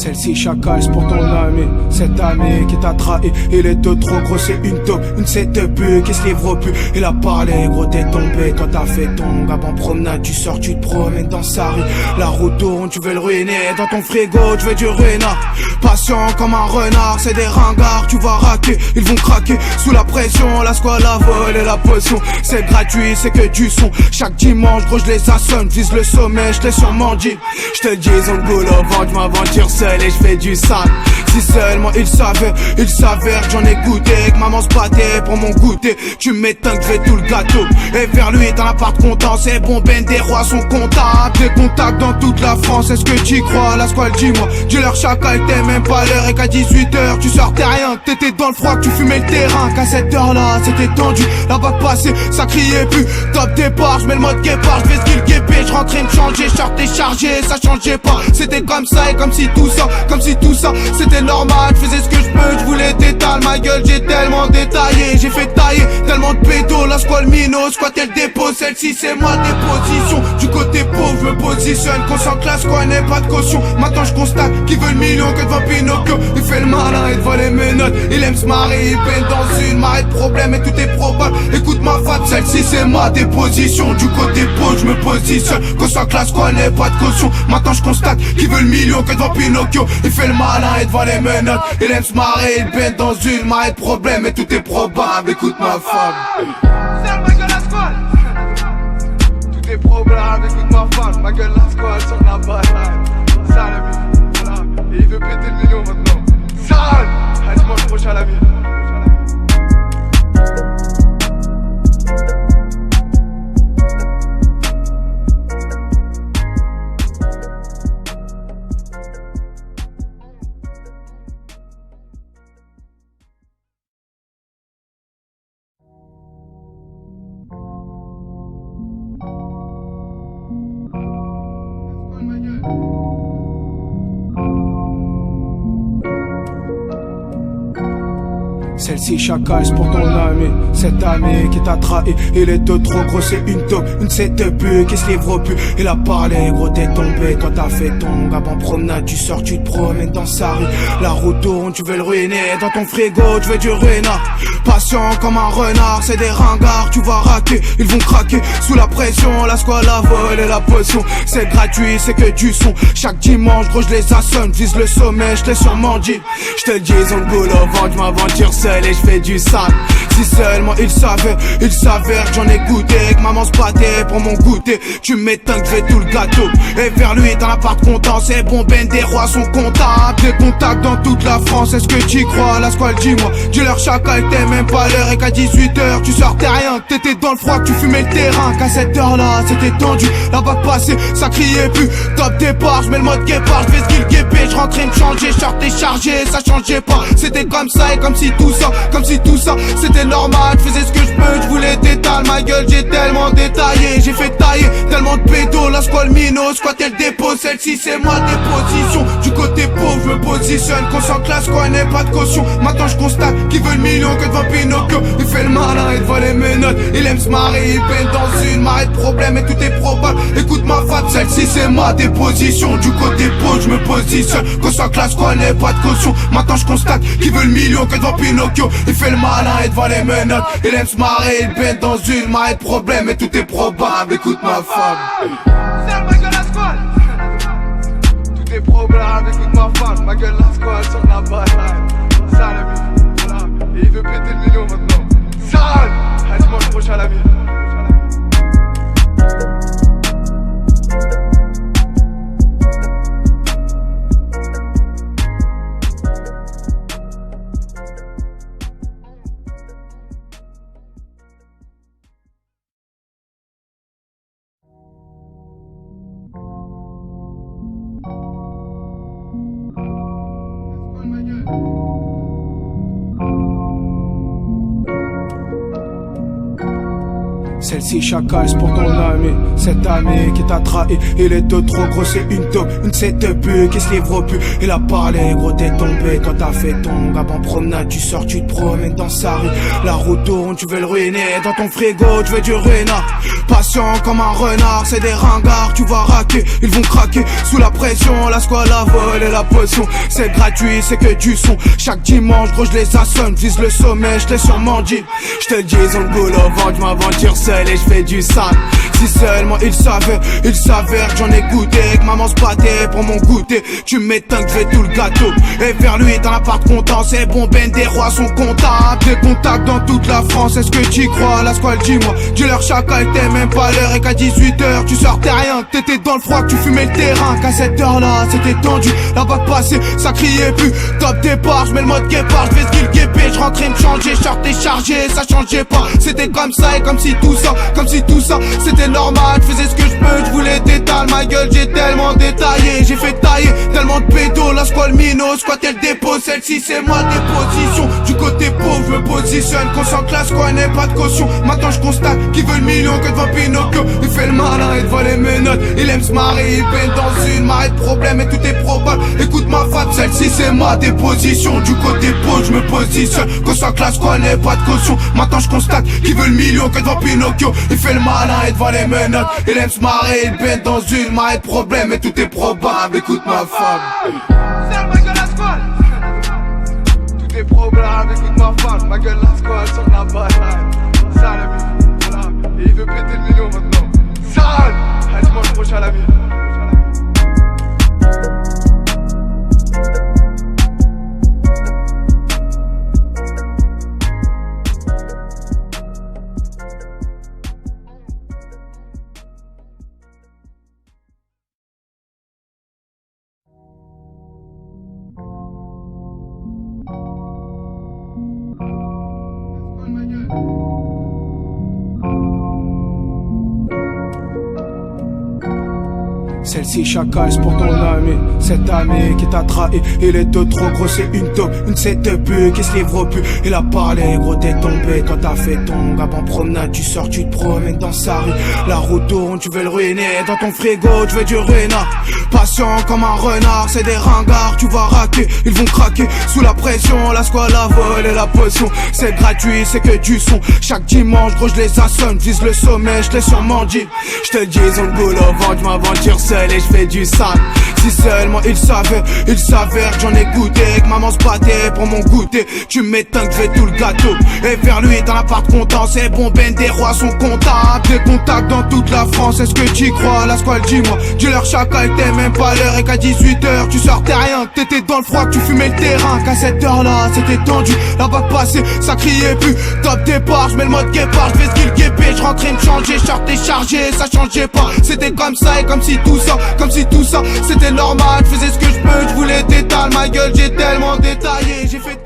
Celle-ci chacal, c'est pour ton ami, cet ami qui t'a trahi. Il est de trop gros, c'est une taupe, une de but qui se livre plus. Il a parlé, gros t'es tombé, toi t'as fait ton gab en promenade. Tu sors, tu te promènes dans sa rue. La route tourne, tu veux le ruiner. Dans ton frigo, tu veux du ruinard. Patient comme un renard, c'est des ringards, tu vas raquer. Ils vont craquer sous la pression, la squale, la vol et la potion. C'est gratuit, c'est que du son. Chaque dimanche, gros je les assomme, vise le sommet, je l'ai sûrement dit. Je te dis, ils ont le boulot au ventre, je m'aventure seul et je fais du sale. Si seulement il s'avère que j'en ai goûté, que maman se battait pour mon goûter. Tu m'étonnes que je fais tout le gâteau. Et vers lui t'en as pas de content, c'est bon, ben des rois sont comptables. Des contacts dans toute la France, est-ce que t'y crois? La squale, dis-moi, dis-leur chacal, t'es même pas l'heure. Et qu'à 18h tu sortais rien, t'étais dans le froid, que tu fumais le terrain. Qu'à cette heure-là c'était tendu, la vague passée, ça criait plus. Top départ, je mets le mode guépard, je fais ce qu'il guépé, je rentrais me changer, je sortais chargé, ça changeait pas. C'était comme ça et comme si tout ça c'était normal. Je faisais ce que je peux, je voulais t'étaler ma gueule, j'ai tellement détaillé. J'ai fait tailler tellement de pédos, la squale minot, squatter le dépôt. Celle-ci c'est moi déposition, du côté pauvre je me positionne. Qu'on s'en classe quoi, n'est pas de caution. Maintenant je constate qu'il veut le million que devant Pinocchio. Il fait le malin et devant les menottes, il aime se marrer, il peine dans une marée de problèmes et tout est probable. Écoute ma femme, celle-ci c'est ma déposition, du côté pauvre je me positionne. Qu'on s'en classe quoi, n'est pas de caution. Maintenant je constate qu'il veut le million que devant Pinocchio. Il fait le malin et devant les menottes, il aime se marrer, il peine dans une marée de problèmes et tout est probable. Écoute ma femme, c'est ma gueule la squale. Tout est probable, écoute ma femme. Ma gueule la squale sur la bataille. Sale ami, voilà. Et il veut péter le million maintenant. Sale, à dimanche prochain la vie. Celle-ci chacal, c'est pour ton ami, cet ami qui t'a trahi. Il est de trop gros, c'est une taupe, une de but qui se livre plus. Il a parlé, gros t'es tombé, toi t'as fait ton gab en promenade. Tu sors, tu te promènes dans sa rue. La route tourne, tu veux le ruiner. Dans ton frigo, tu veux du ruinard. Patient comme un renard, c'est des ringards, tu vas raquer. Ils vont craquer sous la pression, la squale, la vol et la potion. C'est gratuit, c'est que du son. Chaque dimanche, gros je les assomme, vise le sommet, je l'ai sûrement dit. Je te dis, ils ont le boulot au ventre, je m'aventure seul et je fais du sale. Si seulement il s'avère que j'en ai goûté, que maman se battait pour mon goûter. Tu m'étonnes que je fais tout le gâteau. Et vers lui t'en as pas de content, c'est bon, ben des rois sont comptables. Des contacts dans toute la France, est-ce que t'y crois? La squale, dis-moi, dis-leur chacal, t'es même pas l'heure. Et qu'à 18h tu sortais rien, t'étais dans le froid, que tu fumais le terrain. Qu'à cette heure-là c'était tendu, la vague passée, ça criait plus. Top départ, je mets le mode guépard, je fais ce qu'il guépé, je rentrais me changer, je sortais chargé, ça changeait pas. C'était comme ça et comme si tout ça c'était normal. Je faisais ce que je peux, je voulais t'étaler ma gueule, j'ai tellement détaillé. J'ai fait tailler tellement de pédos, la squale minot, squatter le dépôt. Celle-ci c'est ma déposition, du côté pauvre je me positionne. Qu'on s'en classe quoi, n'est pas de caution. Maintenant je constate qu'il veut le million que devant Pinocchio. Il fait le malin et devant les menottes, il aime se marrer, il peine dans une marée de problèmes et tout est probable. Écoute ma femme, celle-ci c'est ma déposition, du côté pauvre je me positionne. Qu'on s'en classe quoi, n'est pas de caution. Maintenant je constate qu'il veut le million que devant Pinocchio. Il fait le malin et devant les menottes, il aime se marrer, il peine dans une marée de problèmes et tout est probable. Écoute ma femme, c'est ma gueule la squale. Tout est probable, écoute ma femme. Ma gueule la squale sur la bataille. Sale ami, voilà. Et il veut péter le million maintenant. Sale, à dimanche prochain la vie. Celle-ci chacal, c'est pour ton ami, cet ami qui t'a trahi. Il est de trop gros, c'est une taupe, une de ces deux putes qui se livre plus. Il a parlé, gros t'es tombé, toi t'as fait ton gab en promenade. Tu sors, tu te promènes dans sa rue, la route tourne, tu veux le ruiner. Dans ton frigo, tu veux du renard, patient comme un renard. C'est des ringards, tu vas raquer, ils vont craquer sous la pression. La squale, la vol et la potion, c'est gratuit, c'est que du son. Chaque dimanche, gros je les assomme, vise le sommet, je l'ai sûrement dit. Je te le dis, on le boule au ventre, je m'aventure seul et je fais du sale. Si seulement il s'avère que j'en ai goûté, que maman se battait pour mon goûter. Tu m'étonnes que je fais tout le gâteau. Et vers lui dans l'appart content, c'est bon, ben des rois sont comptables. Des contacts dans toute la France, est-ce que t'y crois? La squale, dis-moi, dis-leur chacal, t'es même pas l'heure. Et qu'à 18h tu sortais rien, que t'étais dans le froid, que tu fumais le terrain. Qu'à cette heure-là, c'était tendu, la vague passée, ça criait plus. Top départ, je mets le mode guépard, je fais ce qu'il guépé, je rentrais me changer, sortais chargé, ça changeait pas. C'était comme ça et comme si tout ça, c'était normal. Je faisais ce que je peux, je voulais t'étaler ma gueule, j'ai tellement détaillé, j'ai fait tailler tellement de pédos. La squale mino, squatter le dépôt, celle-ci c'est ma déposition. Du côté pauvre, je me positionne, qu'on sent que la squale n'est pas de caution. Maintenant je constate qu'il veut le million que devant Pinocchio. Il fait le malin et devant les menottes, il aime se marrer, il peine dans une marée de problèmes et tout est probable. Écoute ma femme, celle-ci c'est ma déposition. Du côté pauvre, je me positionne, qu'on sent que la squale n'est pas de caution. Maintenant je constate qu'il veut le million que devant Pinocchio. Il fait le malin et devant les menottes, il aime se marrer, il peine dans une marée de problèmes et tout est probable. Écoute ma femme. Serre ma gueule la squale. Tout est probable, écoute ma femme. Ma gueule la squale sur la bataille. Ça la vie, voilà. Et il veut péter le million maintenant. Sale. À dimanche prochain la vie. Celle-ci chacal, c'est pour ton ami, cet ami qui t'a trahi. Il est de trop gros, c'est une taupe, une de ces deux putes qui se livre plus. Il a parlé, gros t'es tombé, toi t'as fait ton gab en promenade. Tu sors, tu te promènes dans sa rue, la route tourne, tu veux le ruiner. Dans ton frigo, tu veux du renard, patient comme un renard. C'est des ringards, tu vas raquer, ils vont craquer sous la pression. La squale, la vol et la potion, c'est gratuit, c'est que du son. Chaque dimanche, gros je les assomme, vise le sommet, je l'ai sûrement dit. Je te le dis, on le boule au ventre, je m'aventure seul et je fais du sale. Si seulement il s'avère que j'en ai goûté, que maman se battait pour mon goûter. Tu m'étonnes que je fais tout le gâteau. Et vers lui dans l'appart content, c'est bon, ben des rois sont comptables. Des contacts dans toute la France, est-ce que t'y crois? La squale, dis-moi, dis-leur chacal, t'es même pas l'heure. Et qu'à 18h tu sortais rien, que t'étais dans le froid, que tu fumais le terrain. Qu'à cette heure-là, c'était tendu, la vague passée, ça criait plus. Top départ, je mets le mode guépard, je fais ce qu'il guépé, je rentrais me changer, sortais chargé, ça changeait pas. C'était comme ça et comme si tout ça, c'était normal. Je faisais ce que je peux, je voulais t'étaler ma gueule, j'ai tellement détaillé, j'ai fait